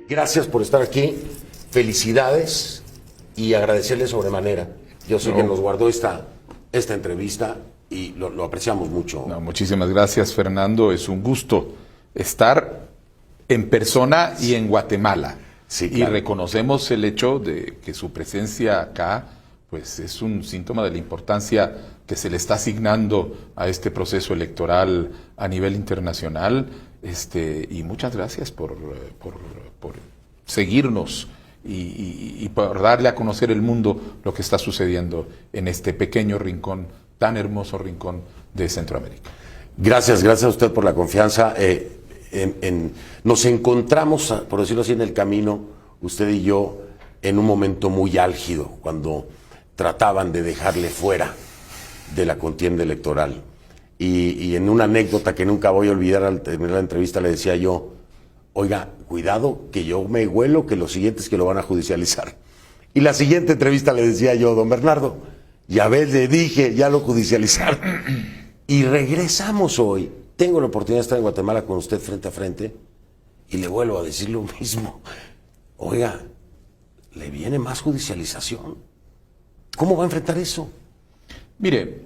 Gracias por estar aquí, felicidades y agradecerle sobremanera. Yo sé que nos guardó esta entrevista y lo apreciamos mucho. No, muchísimas gracias, Fernando. Es un gusto estar en persona y en Guatemala. Sí, claro. Y reconocemos el hecho de que su presencia acá pues es un síntoma de la importancia que se le está asignando a este proceso electoral a nivel internacional. Y muchas gracias por seguirnos y por darle a conocer al mundo lo que está sucediendo en este pequeño rincón, tan hermoso rincón de Centroamérica. Gracias a usted por la confianza. Nos encontramos, por decirlo así, en el camino, usted y yo, en un momento muy álgido, cuando trataban de dejarle fuera de la contienda electoral. Y en una anécdota que nunca voy a olvidar, al terminar la entrevista le decía yo: oiga, cuidado que yo me huelo que lo siguiente es que lo van a judicializar. Y la siguiente entrevista le decía yo: don Bernardo, ya ves, le dije, ya lo judicializaron. Y regresamos hoy. Tengo la oportunidad de estar en Guatemala con usted frente a frente y le vuelvo a decir lo mismo. Oiga, ¿le viene más judicialización? ¿Cómo va a enfrentar eso? Mire,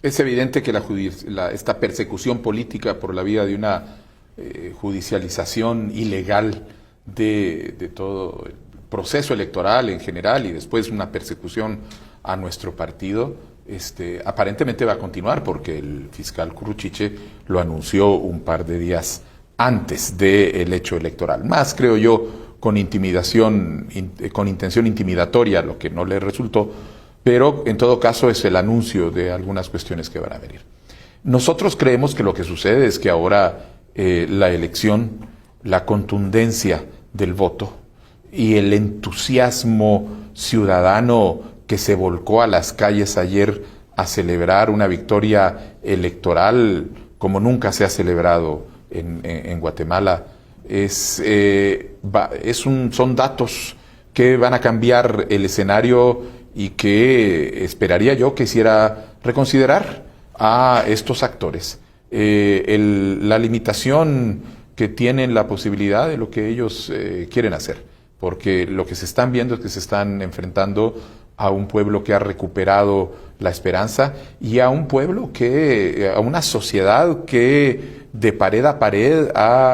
es evidente que esta persecución política por la vía de una judicialización ilegal de todo el proceso electoral en general y después una persecución a nuestro partido, aparentemente va a continuar porque el fiscal Curruchiche lo anunció un par de días antes del hecho electoral. Más, creo yo, con intimidación, con intención intimidatoria, lo que no le resultó, pero en todo caso es el anuncio de algunas cuestiones que van a venir. Nosotros creemos que lo que sucede es que ahora la elección, la contundencia del voto y el entusiasmo ciudadano que se volcó a las calles ayer a celebrar una victoria electoral como nunca se ha celebrado en Guatemala, son datos que van a cambiar el escenario y que esperaría yo que hiciera reconsiderar a estos actores. La limitación que tienen la posibilidad de lo que ellos quieren hacer, porque lo que se están viendo es que se están enfrentando a un pueblo que ha recuperado la esperanza y a un pueblo a una sociedad que de pared a pared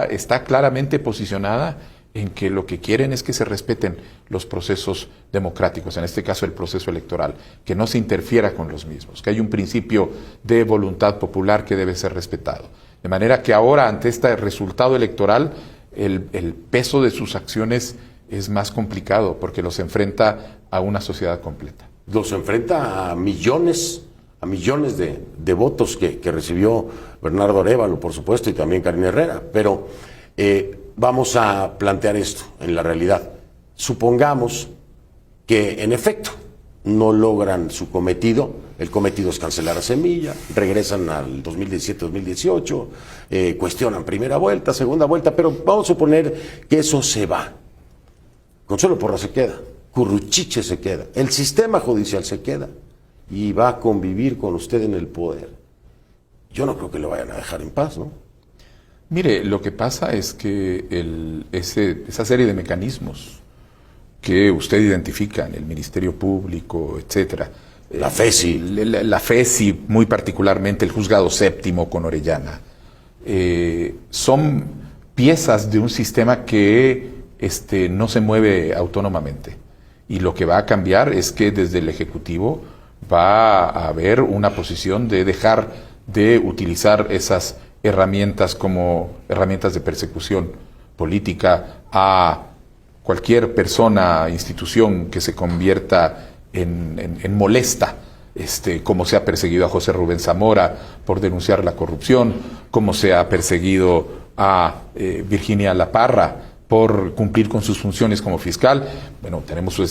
está claramente posicionada en que lo que quieren es que se respeten los procesos democráticos, en este caso el proceso electoral, que no se interfiera con los mismos, que hay un principio de voluntad popular que debe ser respetado. De manera que ahora, ante este resultado electoral, el peso de sus acciones es más complicado porque los enfrenta a una sociedad completa. Los enfrenta a millones de votos que recibió Bernardo Arévalo, por supuesto, y también Karina Herrera. Pero vamos a plantear esto en la realidad. Supongamos que, en efecto, no logran su cometido. El cometido es cancelar a Semilla, regresan al 2017-2018, cuestionan primera vuelta, segunda vuelta, pero vamos a suponer que eso se va. Consuelo Porras se queda, Curruchiche se queda, el sistema judicial se queda y va a convivir con usted en el poder. Yo no creo que lo vayan a dejar en paz, ¿no? Mire, lo que pasa es que esa serie de mecanismos que usted identifica en el Ministerio Público, etcétera, la FESI, la FESI muy particularmente, el Juzgado Séptimo con Orellana, son piezas de un sistema que no se mueve autónomamente. Y lo que va a cambiar es que desde el Ejecutivo va a haber una posición de dejar de utilizar esas herramientas como herramientas de persecución política a cualquier persona, institución que se convierta en molesta, como se ha perseguido a José Rubén Zamora por denunciar la corrupción, como se ha perseguido a Virginia La Parra por cumplir con sus funciones como fiscal. Bueno, tenemos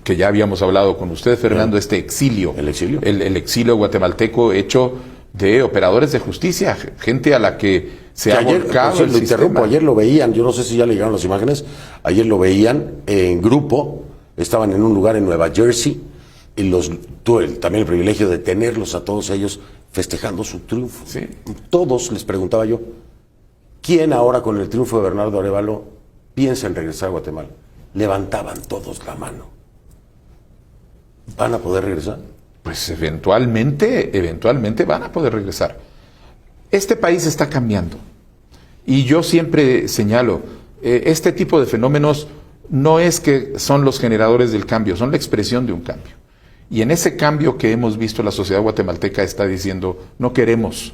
que ya habíamos hablado con usted, Fernando, exilio. ¿El exilio? El exilio guatemalteco hecho de operadores de justicia, gente a la que se ha volcado el sistema. Ayer lo veían, yo no sé si ya le llegaron las imágenes, ayer lo veían en grupo, estaban en un lugar en Nueva Jersey, y tuve también el privilegio de tenerlos a todos ellos festejando su triunfo. Sí. Todos les preguntaba yo, ¿quién ahora con el triunfo de Bernardo Arévalo piensa en regresar a Guatemala? Levantaban todos la mano. ¿Van a poder regresar? Pues eventualmente van a poder regresar. Este país está cambiando. Y yo siempre señalo, este tipo de fenómenos no es que son los generadores del cambio, son la expresión de un cambio. Y en ese cambio que hemos visto, la sociedad guatemalteca está diciendo, no queremos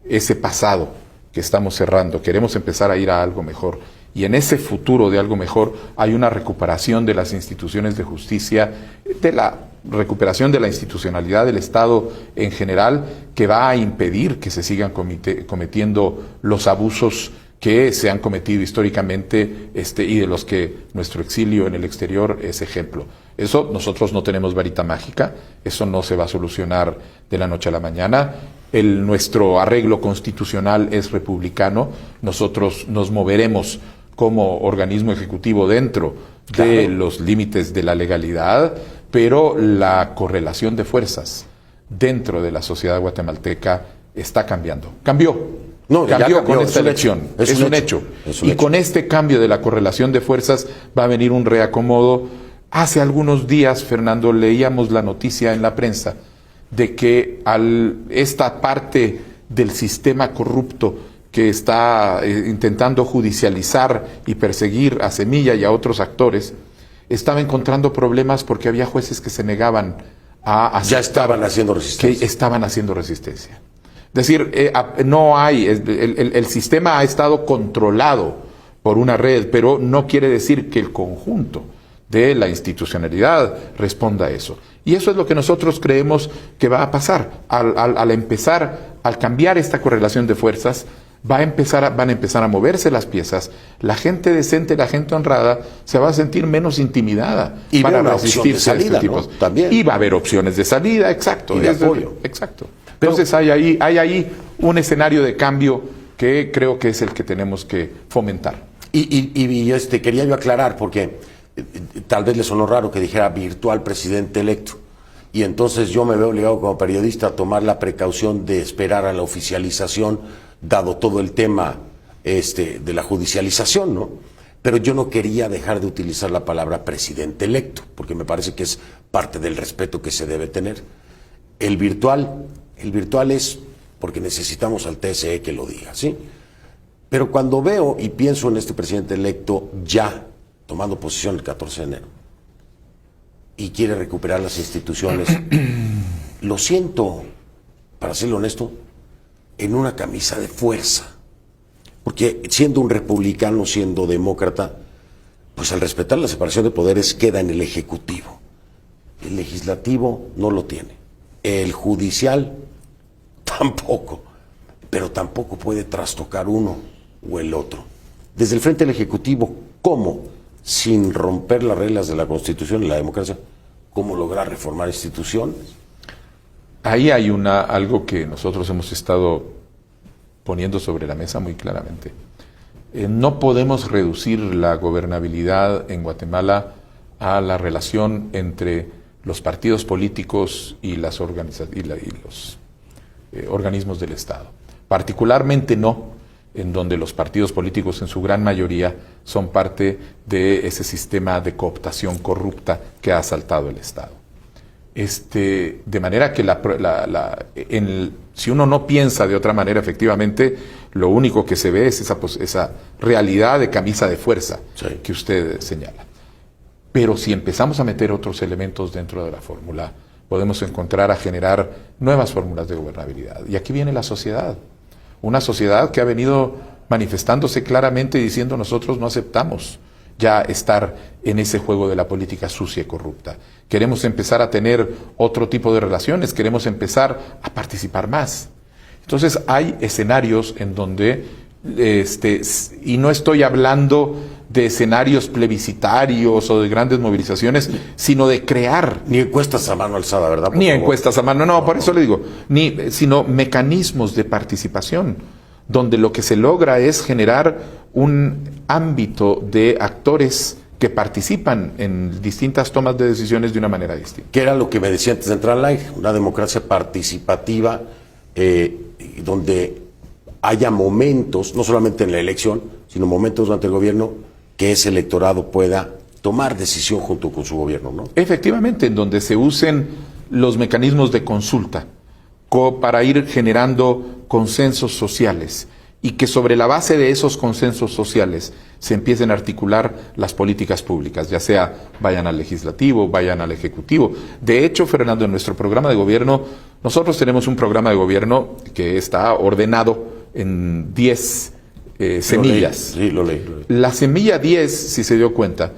ese pasado que estamos cerrando, queremos empezar a ir a algo mejor. Y en ese futuro de algo mejor hay una recuperación de las instituciones de justicia, de la recuperación de la institucionalidad del Estado en general, que va a impedir que se sigan cometiendo los abusos que se han cometido históricamente y de los que nuestro exilio en el exterior es ejemplo. Eso nosotros no tenemos varita mágica, eso no se va a solucionar de la noche a la mañana. Nuestro arreglo constitucional es republicano, nosotros nos moveremos como organismo ejecutivo dentro de los límites de la legalidad, pero la correlación de fuerzas dentro de la sociedad guatemalteca está cambiando. Cambió con esta elección. Es un hecho. Y con este cambio de la correlación de fuerzas va a venir un reacomodo. Hace algunos días, Fernando, leíamos la noticia en la prensa de que esta parte del sistema corrupto que está intentando judicializar y perseguir a Semilla y a otros actores, estaba encontrando problemas porque había jueces que se negaban a aceptar, ya estaban haciendo resistencia. Que estaban haciendo resistencia. Es decir, no hay, el sistema ha estado controlado por una red, pero no quiere decir que el conjunto de la institucionalidad responda a eso. Y eso es lo que nosotros creemos que va a pasar. Al cambiar esta correlación de fuerzas, van a empezar a moverse las piezas, la gente decente, la gente honrada se va a sentir menos intimidada y para resistirse a este tipo. ¿no? También. Y va a haber opciones de salida, exacto. Y de apoyo. Exacto. Entonces hay ahí un escenario de cambio que creo que es el que tenemos que fomentar. Y quería yo aclarar, porque tal vez le sonó raro que dijera virtual presidente electo. Y entonces yo me veo obligado como periodista a tomar la precaución de esperar a la oficialización, dado todo el tema de la judicialización, ¿no? Pero yo no quería dejar de utilizar la palabra presidente electo, porque me parece que es parte del respeto que se debe tener. El virtual es porque necesitamos al TSE que lo diga, ¿sí? Pero cuando veo y pienso en este presidente electo ya tomando posición el 14 de enero y quiere recuperar las instituciones, lo siento, para serlo honesto, en una camisa de fuerza. Porque siendo un republicano, siendo demócrata, pues al respetar la separación de poderes queda en el Ejecutivo. El Legislativo no lo tiene. El Judicial tampoco. Pero tampoco puede trastocar uno o el otro. Desde el frente del Ejecutivo, ¿cómo? Sin romper las reglas de la Constitución y la democracia, ¿cómo lograr reformar instituciones? Ahí hay algo que nosotros hemos estado poniendo sobre la mesa muy claramente. No podemos reducir la gobernabilidad en Guatemala a la relación entre los partidos políticos y los organismos del Estado. Particularmente no en donde los partidos políticos en su gran mayoría son parte de ese sistema de cooptación corrupta que ha asaltado el Estado. De manera que si uno no piensa de otra manera, efectivamente, lo único que se ve es esa realidad de camisa de fuerza que usted señala. Pero si empezamos a meter otros elementos dentro de la fórmula, podemos encontrar a generar nuevas fórmulas de gobernabilidad. Y aquí viene la sociedad. Una sociedad que ha venido manifestándose claramente diciendo nosotros no aceptamos ya estar en ese juego de la política sucia y corrupta. Queremos empezar a tener otro tipo de relaciones, queremos empezar a participar más. Entonces hay escenarios en donde, y no estoy hablando de escenarios plebiscitarios o de grandes movilizaciones, sino de crear. Ni encuestas a mano alzada, ¿verdad? Ni encuestas a mano, no, por eso le digo, sino mecanismos de participación, donde lo que se logra es generar un ámbito de actores que participan en distintas tomas de decisiones de una manera distinta. Que era lo que me decía antes de entrar al aire, una democracia participativa donde haya momentos, no solamente en la elección, sino momentos durante el gobierno, que ese electorado pueda tomar decisión junto con su gobierno, ¿no? Efectivamente, en donde se usen los mecanismos de consulta para ir generando consensos sociales y que sobre la base de esos consensos sociales se empiecen a articular las políticas públicas, ya sea vayan al legislativo, vayan al ejecutivo. De hecho, Fernando, en nuestro programa de gobierno, nosotros tenemos un programa de gobierno que está ordenado en 10 semillas. Sí, lo leí. La semilla 10, si se dio cuenta,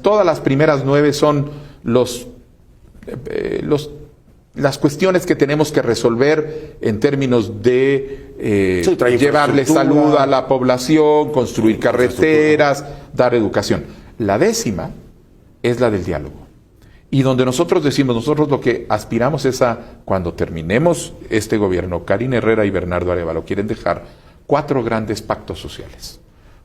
todas las primeras 9 son las cuestiones que tenemos que resolver en términos de llevarle salud a la población, construir carreteras, dar educación. La 10ª es la del diálogo. Y donde nosotros decimos, nosotros lo que aspiramos es a, cuando terminemos este gobierno, Karina Herrera y Bernardo Arévalo quieren dejar 4 grandes pactos sociales.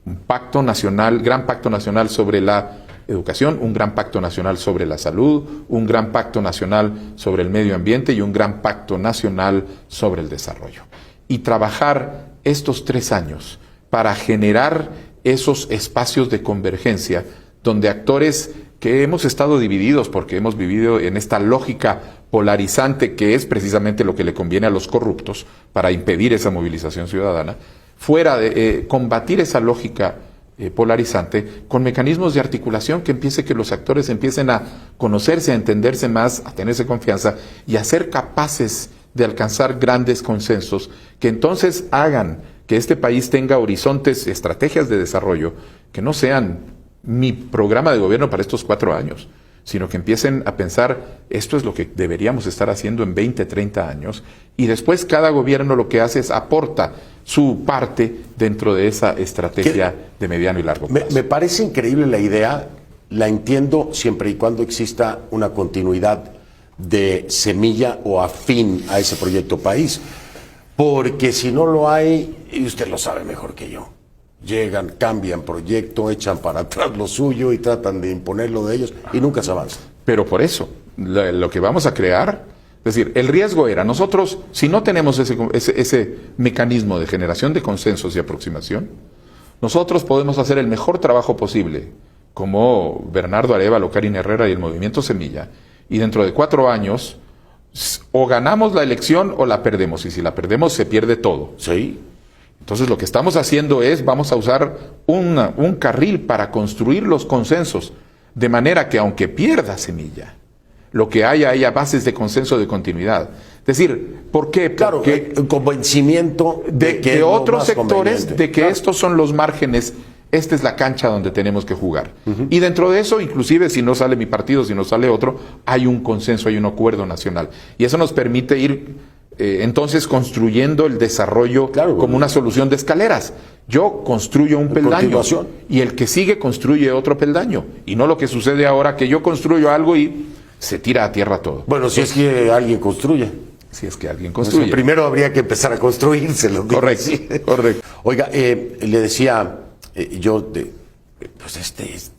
Un pacto nacional, gran pacto nacional sobre la educación, un gran pacto nacional sobre la salud, un gran pacto nacional sobre el medio ambiente y un gran pacto nacional sobre el desarrollo. Y trabajar estos 3 años para generar esos espacios de convergencia donde actores que hemos estado divididos porque hemos vivido en esta lógica polarizante que es precisamente lo que le conviene a los corruptos para impedir esa movilización ciudadana, fuera de combatir esa lógica polarizante con mecanismos de articulación que empiece que los actores empiecen a conocerse, a entenderse más, a tenerse confianza y a ser capaces de alcanzar grandes consensos que entonces hagan que este país tenga horizontes, estrategias de desarrollo que no sean mi programa de gobierno para estos 4 años, sino que empiecen a pensar, esto es lo que deberíamos estar haciendo en 20, 30 años, y después cada gobierno lo que hace es aporta su parte dentro de esa estrategia de mediano y largo plazo. Me parece increíble la idea, la entiendo siempre y cuando exista una continuidad de semilla o afín a ese proyecto país, porque si no lo hay, y usted lo sabe mejor que yo, llegan, cambian proyecto, echan para atrás lo suyo y tratan de imponer lo de ellos y nunca se avanza. Pero por eso, lo que vamos a crear, es decir, el riesgo era, nosotros, si no tenemos ese mecanismo de generación de consensos y aproximación, nosotros podemos hacer el mejor trabajo posible, como Bernardo Arévalo, Karina Herrera y el Movimiento Semilla, y dentro de 4 años, o ganamos la elección o la perdemos, y si la perdemos se pierde todo. Sí. Entonces lo que estamos haciendo es, vamos a usar un carril para construir los consensos, de manera que aunque pierda Semilla, lo que haya bases de consenso de continuidad. Es decir, ¿por qué? Claro, porque el convencimiento de otros sectores, de que estos son los márgenes, esta es la cancha donde tenemos que jugar. Y dentro de eso, inclusive si no sale mi partido, si no sale otro, hay un consenso, hay un acuerdo nacional. Y eso nos permite ir entonces construyendo el desarrollo como una solución de escaleras. Yo construyo un peldaño y el que sigue construye otro peldaño. Y no lo que sucede ahora, que yo construyo algo y se tira a tierra todo. Bueno, si es que alguien construye. Si es que alguien construye. Entonces, primero habría que empezar a construírselo. Correcto, correcto. Oiga, le decía pues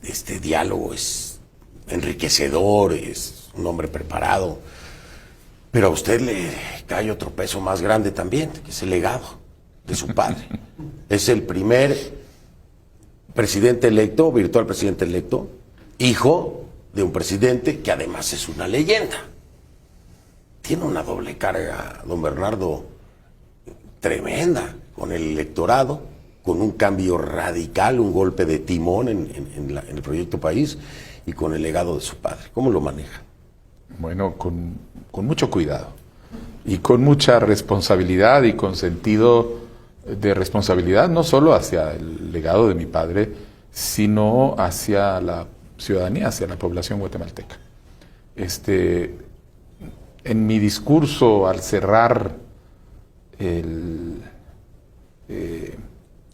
este diálogo es enriquecedor, es un hombre preparado. Pero a usted le cae otro peso más grande también, que es el legado de su padre. Es el primer presidente electo, virtual presidente electo, hijo de un presidente que además es una leyenda. Tiene una doble carga, don Bernardo, tremenda, con el electorado, con un cambio radical, un golpe de timón en el proyecto país y con el legado de su padre. ¿Cómo lo maneja? Bueno, con mucho cuidado y con mucha responsabilidad y con sentido de responsabilidad no solo hacia el legado de mi padre, sino hacia la ciudadanía, hacia la población guatemalteca. En mi discurso al cerrar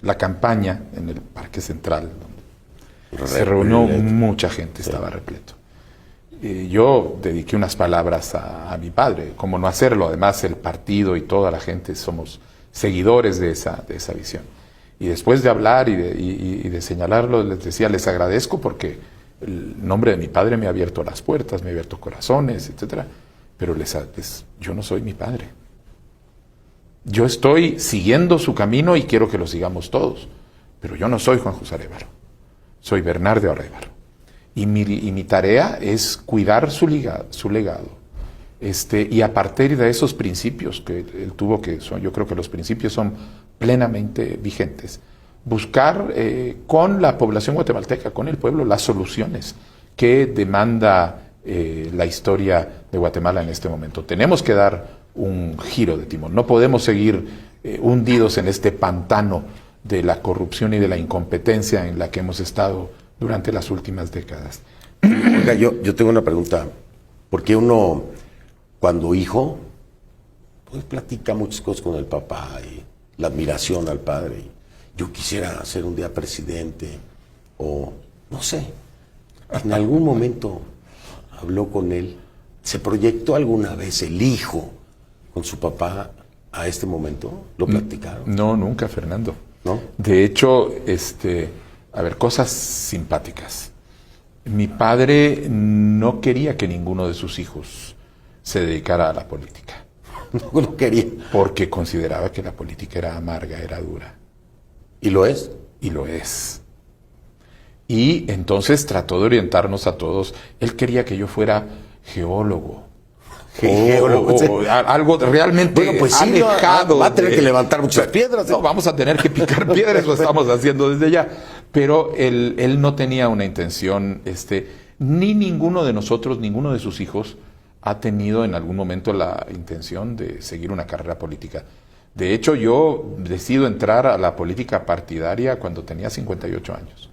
la campaña en el Parque Central, donde se reunió mucha gente, estaba repleto. Yo dediqué unas palabras a mi padre, cómo no hacerlo, además el partido y toda la gente somos seguidores de esa visión. Y después de hablar y de señalarlo, les decía, les agradezco porque el nombre de mi padre me ha abierto las puertas, me ha abierto corazones, etcétera. Pero yo no soy mi padre. Yo estoy siguiendo su camino y quiero que lo sigamos todos. Pero yo no soy Juan José Arévalo, soy Bernardo Arévalo. Y mi tarea es cuidar su legado. Y a partir de esos principios que él tuvo, yo creo que los principios son plenamente vigentes, buscar con la población guatemalteca, con el pueblo, las soluciones que demanda la historia de Guatemala en este momento. Tenemos que dar un giro de timón. No podemos seguir hundidos en este pantano de la corrupción y de la incompetencia en la que hemos estado durante las últimas décadas. Oiga, yo tengo una pregunta. Porque uno, cuando hijo, pues platica muchas cosas con el papá y la admiración al padre. Yo quisiera ser un día presidente o, no sé, en algún momento habló con él. ¿Se proyectó alguna vez el hijo con su papá a este momento? ¿Lo platicaron? No, nunca, Fernando. ¿No? De hecho, a ver, cosas simpáticas. Mi padre no quería que ninguno de sus hijos se dedicara a la política. No lo quería. Porque consideraba que la política era amarga, era dura. ¿Y lo es? Y lo es. Y entonces trató de orientarnos a todos. Él quería que yo fuera geólogo. O algo realmente alejado. Va a tener que levantar muchas piedras. No, vamos a tener que picar piedras, lo estamos haciendo desde ya. Pero él no tenía una intención, ni ninguno de nosotros, ninguno de sus hijos ha tenido en algún momento la intención de seguir una carrera política. De hecho, yo decido entrar a la política partidaria cuando tenía 58 años.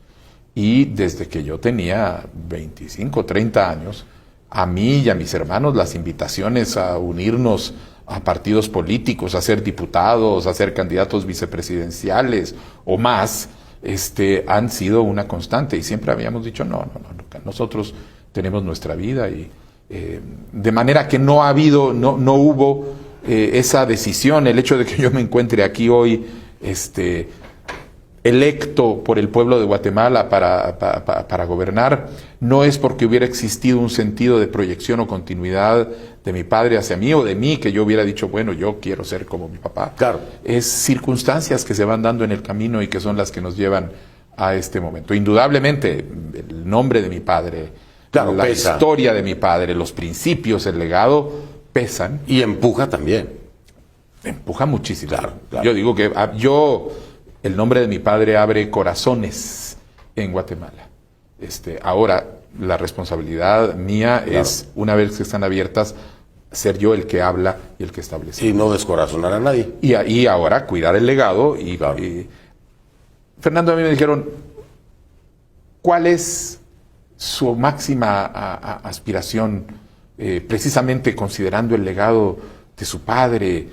Y desde que yo tenía 25, 30 años, a mí y a mis hermanos las invitaciones a unirnos a partidos políticos, a ser diputados, a ser candidatos vicepresidenciales o más, han sido una constante. Y siempre habíamos dicho, no, nosotros tenemos nuestra vida. Y de manera que no hubo esa decisión. El hecho de que yo me encuentre aquí hoy, electo por el pueblo de Guatemala para gobernar, no es porque hubiera existido un sentido de proyección o continuidad de mi padre hacia mí o de mí, que yo hubiera dicho, bueno, yo quiero ser como mi papá. Claro. Es circunstancias que se van dando en el camino y que son las que nos llevan a este momento. Indudablemente, el nombre de mi padre, claro, la pesa. Historia de mi padre, los principios, el legado, pesan. Y empuja también. Empuja muchísimo. Claro. Yo digo que el nombre de mi padre abre corazones en Guatemala. Ahora, la responsabilidad mía es, una vez que están abiertas, ser yo el que habla y el que establece. Y no descorazonar a nadie. Y ahora cuidar el legado. Claro. Fernando, a mí me dijeron, ¿cuál es su máxima aspiración, precisamente considerando el legado de su padre,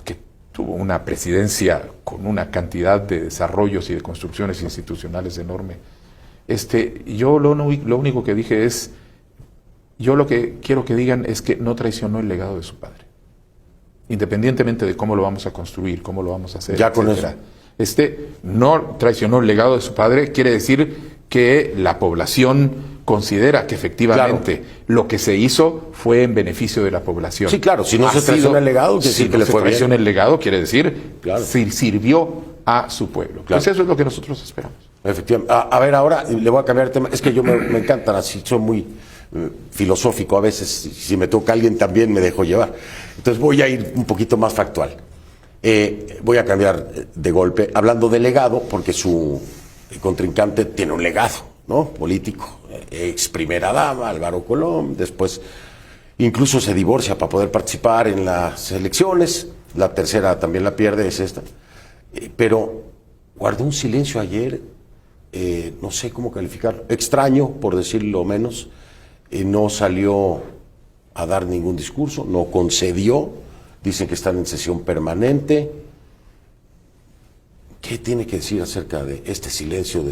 que tuvo una presidencia con una cantidad de desarrollos y de construcciones institucionales enorme? Yo lo único que dije es, yo lo que quiero que digan es que no traicionó el legado de su padre, independientemente de cómo lo vamos a construir, cómo lo vamos a hacer, ya etcétera. Con eso. No traicionó el legado de su padre, quiere decir que la población considera que efectivamente lo que se hizo fue en beneficio de la población. Sí, claro, si no se traiciona el legado, quiere decir que le fue bien. Si no se traiciona el legado, quiere decir claro, sirvió a su pueblo. Claro. Pues eso es lo que nosotros esperamos. Efectivamente. A ver, ahora le voy a cambiar de tema. Es que yo me encantan así, soy muy filosófico a veces. Si me toca alguien también me dejo llevar. Entonces voy a ir un poquito más factual. Voy a cambiar de golpe, hablando de legado, porque su contrincante tiene un legado, ¿no? Político. Ex primera dama, Álvaro Colom, después incluso se divorcia para poder participar en las elecciones. La tercera también la pierde, es esta. Pero guardó un silencio ayer, no sé cómo calificarlo, extraño, por decirlo menos. No salió a dar ningún discurso, no concedió. Dicen que están en sesión permanente. ¿Qué tiene que decir acerca de este silencio?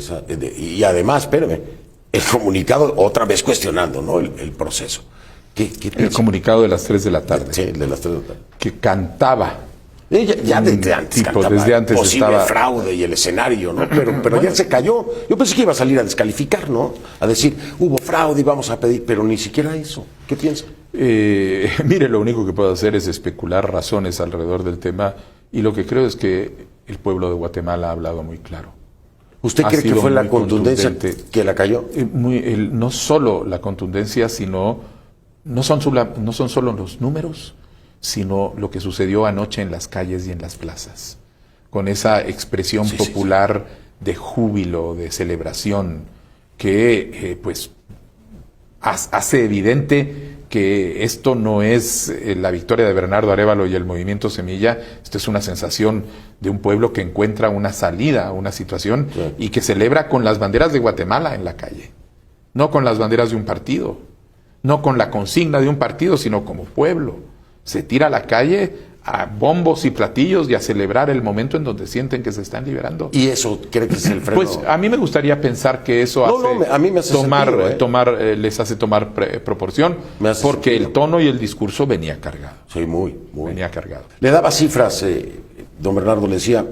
Y además, espérame, el comunicado otra vez cuestionando, ¿no? El proceso. ¿Qué el comunicado de las 3 de la tarde. Sí, de las 3 de la tarde. Que cantaba. Ya desde antes tipo, desde antes posible estaba fraude y el escenario, ¿no? Pero bueno, ya se cayó. Yo pensé que iba a salir a descalificar, ¿no? A decir, hubo fraude y vamos a pedir, pero ni siquiera eso. ¿Qué piensa? Mire, lo único que puedo hacer es especular razones alrededor del tema y lo que creo es que el pueblo de Guatemala ha hablado muy claro. ¿Usted cree que fue la contundencia que la cayó? No solo la contundencia, sino no son solo los números, sino lo que sucedió anoche en las calles y en las plazas, con esa expresión popular de júbilo, de celebración, que pues hace evidente que esto no es la victoria de Bernardo Arévalo y el movimiento Semilla. Esto es una sensación de un pueblo que encuentra una salida a una situación y que celebra con las banderas de Guatemala en la calle, no con las banderas de un partido, no con la consigna de un partido, sino como pueblo. Se tira a la calle a bombos y platillos y a celebrar el momento en donde sienten que se están liberando. ¿Y eso cree que es el freno? Pues a mí me gustaría pensar que eso a mí me hace les hace tomar proporción, porque el tono y el discurso venía cargado. Sí, muy. Venía cargado. Le daba cifras, don Bernardo, le decía,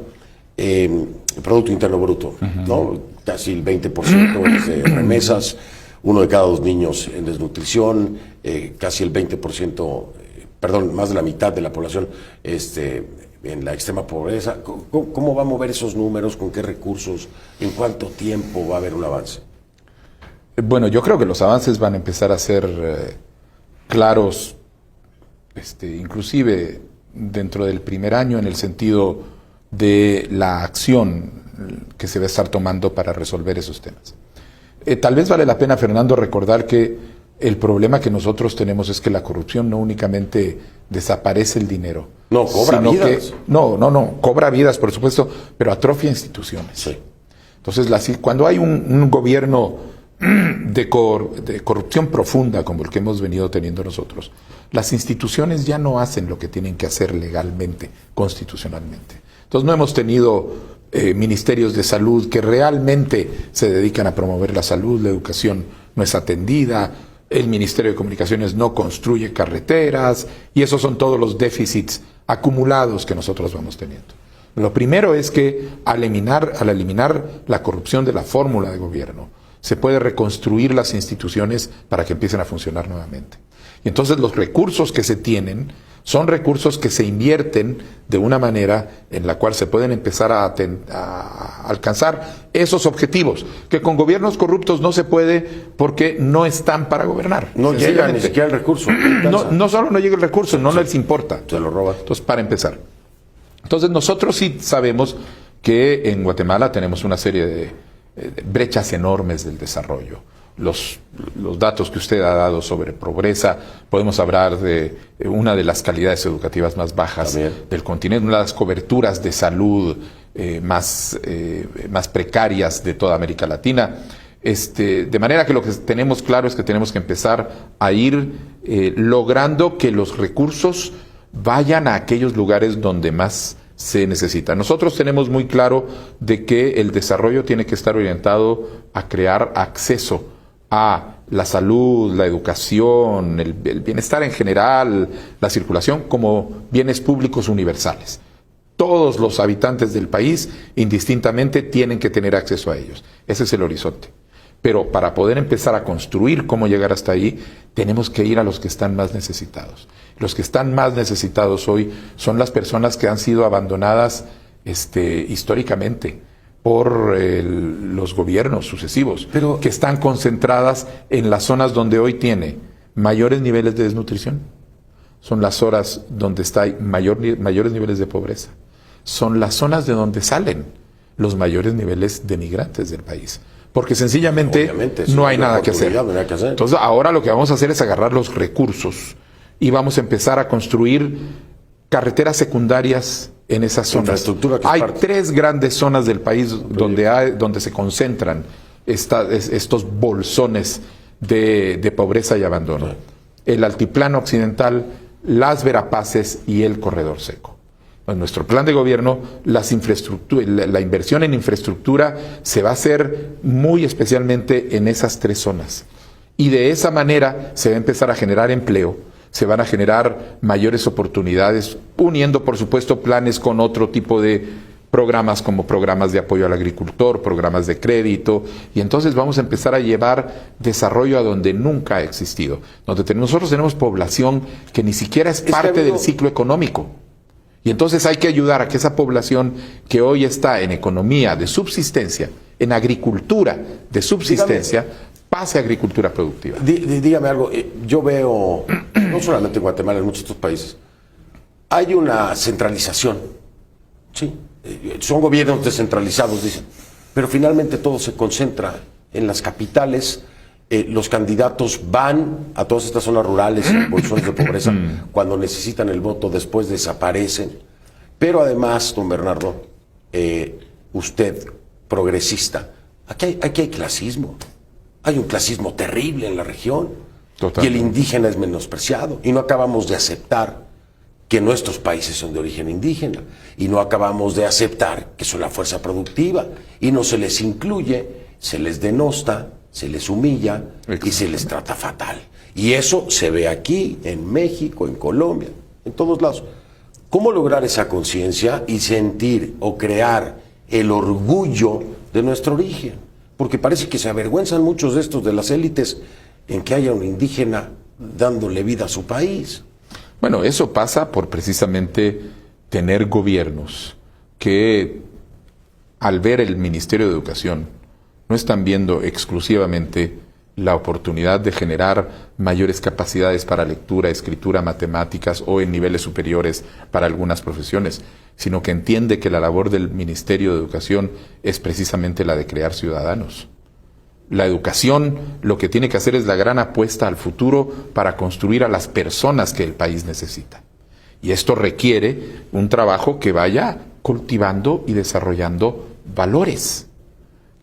Producto Interno Bruto, ¿no? Casi el 20% es de remesas, 1 de cada 2 niños en desnutrición, casi el 20%, más de la mitad de la población en la extrema pobreza. ¿Cómo va a mover esos números? ¿Con qué recursos? ¿En cuánto tiempo va a haber un avance? Bueno, yo creo que los avances van a empezar a ser claros, inclusive dentro del primer año, en el sentido de la acción que se va a estar tomando para resolver esos temas. Tal vez vale la pena, Fernando, recordar que el problema que nosotros tenemos es que la corrupción no únicamente desaparece el dinero. No, cobra vidas. Cobra vidas, por supuesto, pero atrofia instituciones. Sí. Entonces, cuando hay un gobierno de corrupción profunda, como el que hemos venido teniendo nosotros, las instituciones ya no hacen lo que tienen que hacer legalmente, constitucionalmente. Entonces, no hemos tenido ministerios de salud que realmente se dedican a promover la salud, la educación no es atendida, el Ministerio de Comunicaciones no construye carreteras, y esos son todos los déficits acumulados que nosotros vamos teniendo. Lo primero es que al eliminar la corrupción de la fórmula de gobierno, se puede reconstruir las instituciones para que empiecen a funcionar nuevamente. Y entonces los recursos que se tienen son recursos que se invierten de una manera en la cual se pueden empezar a alcanzar esos objetivos, que con gobiernos corruptos no se puede porque no están para gobernar. No llega ni siquiera el recurso. No solo no llega el recurso, no les importa. Se lo roban. Entonces, para empezar. Entonces, nosotros sí sabemos que en Guatemala tenemos una serie de brechas enormes del desarrollo. Los datos que usted ha dado sobre pobreza, podemos hablar de una de las calidades educativas más bajas del continente, una de las coberturas de salud más precarias de toda América Latina. De manera que lo que tenemos claro es que tenemos que empezar a ir logrando que los recursos vayan a aquellos lugares donde más se necesita. Nosotros tenemos muy claro de que el desarrollo tiene que estar orientado a crear acceso a la salud, la educación, el bienestar en general, la circulación como bienes públicos universales. Todos los habitantes del país, indistintamente, tienen que tener acceso a ellos. Ese es el horizonte. Pero para poder empezar a construir cómo llegar hasta ahí, tenemos que ir a los que están más necesitados. Los que están más necesitados hoy son las personas que han sido abandonadas históricamente por los gobiernos sucesivos, pero que están concentradas en las zonas donde hoy tiene mayores niveles de desnutrición. Son las zonas donde hay mayores niveles de pobreza. Son las zonas de donde salen los mayores niveles de migrantes del país. Porque sencillamente no hay nada que hacer. Entonces ahora lo que vamos a hacer es agarrar los recursos y vamos a empezar a construir carreteras secundarias en esas zonas. Hay 3 grandes zonas del país donde se concentran estos bolsones de pobreza y abandono. El altiplano occidental, las Verapaces y el corredor seco. En nuestro plan de gobierno, la inversión en infraestructura se va a hacer muy especialmente en esas 3 zonas. Y de esa manera se va a empezar a generar empleo, se van a generar mayores oportunidades, uniendo por supuesto planes con otro tipo de programas como programas de apoyo al agricultor, programas de crédito, y entonces vamos a empezar a llevar desarrollo a donde nunca ha existido. Nosotros tenemos población que ni siquiera es parte del ciclo económico. Y entonces hay que ayudar a que esa población que hoy está en economía de subsistencia, en agricultura de subsistencia, pase a agricultura productiva. Dígame algo, yo veo, no solamente en Guatemala, en muchos otros países, hay una centralización, sí, son gobiernos descentralizados, dicen, pero finalmente todo se concentra en las capitales. Los candidatos van a todas estas zonas rurales en bolsones de pobreza cuando necesitan el voto, después desaparecen. Pero además, don Bernardo, usted, progresista, aquí hay clasismo. Hay un clasismo terrible en la región. Totalmente. Y el indígena es menospreciado. Y no acabamos de aceptar que nuestros países son de origen indígena. Y no acabamos de aceptar que son la fuerza productiva. Y no se les incluye, se les denosta, se les humilla y se les trata fatal. Y eso se ve aquí, en México, en Colombia, en todos lados. ¿Cómo lograr esa conciencia y sentir o crear el orgullo de nuestro origen? Porque parece que se avergüenzan muchos de estos de las élites en que haya un indígena dándole vida a su país. Bueno, eso pasa por precisamente tener gobiernos que al ver el Ministerio de Educación no están viendo exclusivamente la oportunidad de generar mayores capacidades para lectura, escritura, matemáticas o en niveles superiores para algunas profesiones, sino que entiende que la labor del Ministerio de Educación es precisamente la de crear ciudadanos. La educación lo que tiene que hacer es la gran apuesta al futuro para construir a las personas que el país necesita. Y esto requiere un trabajo que vaya cultivando y desarrollando valores,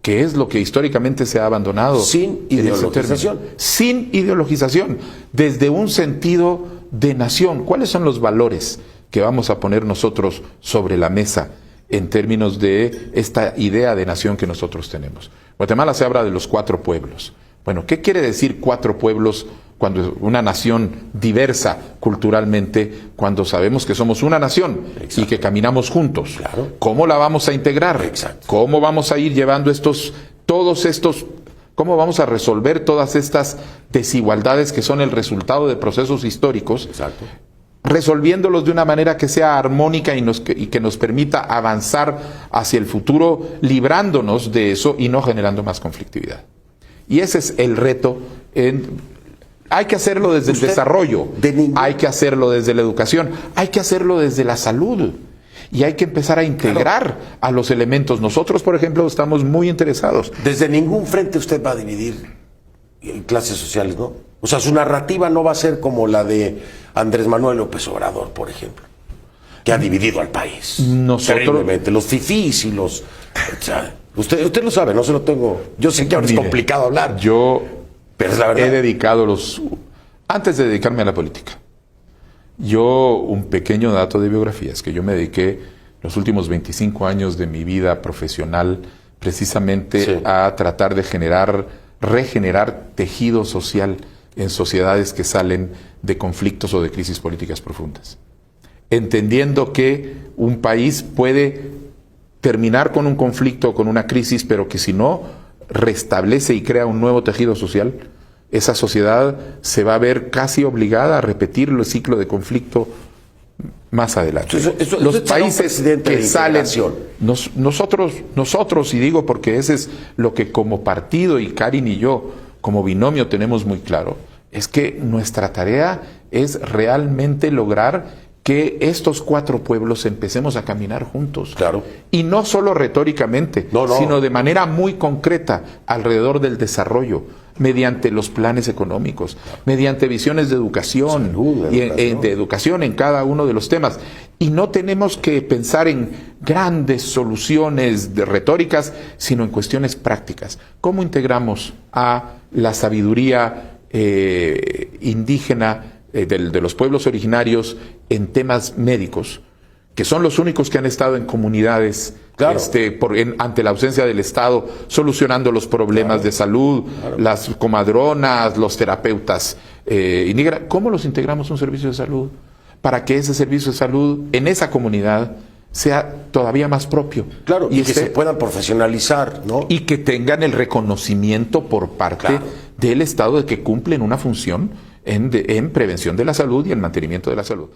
que es lo que históricamente se ha abandonado. Sin ideologización. Sin ideologización, desde un sentido de nación. ¿Cuáles son los valores que vamos a poner nosotros sobre la mesa en términos de esta idea de nación que nosotros tenemos? Guatemala se habla de los 4 pueblos. Bueno, ¿qué quiere decir 4 pueblos cuando una nación diversa culturalmente, cuando sabemos que somos una nación? Exacto. Y que caminamos juntos? Claro. ¿Cómo la vamos a integrar? Exacto. ¿Cómo vamos a ir llevando cómo vamos a resolver todas estas desigualdades que son el resultado de procesos históricos? Exacto. Resolviéndolos de una manera que sea armónica y que nos permita avanzar hacia el futuro, librándonos de eso y no generando más conflictividad. Y ese es el reto. Hay que hacerlo desde el desarrollo, hay que hacerlo desde la educación, hay que hacerlo desde la salud. Y hay que empezar a integrar a los elementos. Nosotros, por ejemplo, estamos muy interesados. Desde ningún frente usted va a dividir clases sociales, ¿no? O sea, su narrativa no va a ser como la de Andrés Manuel López Obrador, por ejemplo, que ha dividido al país. Terriblemente. Los fifís y los... O sea, usted lo sabe, no se lo tengo... Yo sé que ahora es complicado hablar. Pero es la verdad. He dedicado antes de dedicarme a la política, un pequeño dato de biografía es que yo me dediqué los últimos 25 años de mi vida profesional precisamente a tratar de regenerar tejido social en sociedades que salen de conflictos o de crisis políticas profundas. Entendiendo que un país puede terminar con un conflicto o con una crisis, pero que si no restablece y crea un nuevo tejido social, esa sociedad se va a ver casi obligada a repetir el ciclo de conflicto más adelante. Los países que salen, nosotros, y digo porque ese es lo que como partido, y Karin y yo como binomio tenemos muy claro, es que nuestra tarea es realmente lograr que estos 4 pueblos empecemos a caminar juntos. Claro. Y no solo retóricamente, sino de manera muy concreta alrededor del desarrollo, mediante los planes económicos, mediante visiones de educación, de educación en cada uno de los temas. Y no tenemos que pensar en grandes soluciones retóricas, sino en cuestiones prácticas. ¿Cómo integramos a la sabiduría indígena de los pueblos originarios en temas médicos, que son los únicos que han estado en comunidades ante la ausencia del Estado, solucionando los problemas de salud, las comadronas, los terapeutas indígenas? ¿Cómo los integramos a un servicio de salud para que ese servicio de salud en esa comunidad sea todavía más propio? Claro, y que se puedan profesionalizar, ¿no? Y que tengan el reconocimiento por parte del Estado de que cumplen una función en prevención de la salud y en mantenimiento de la salud.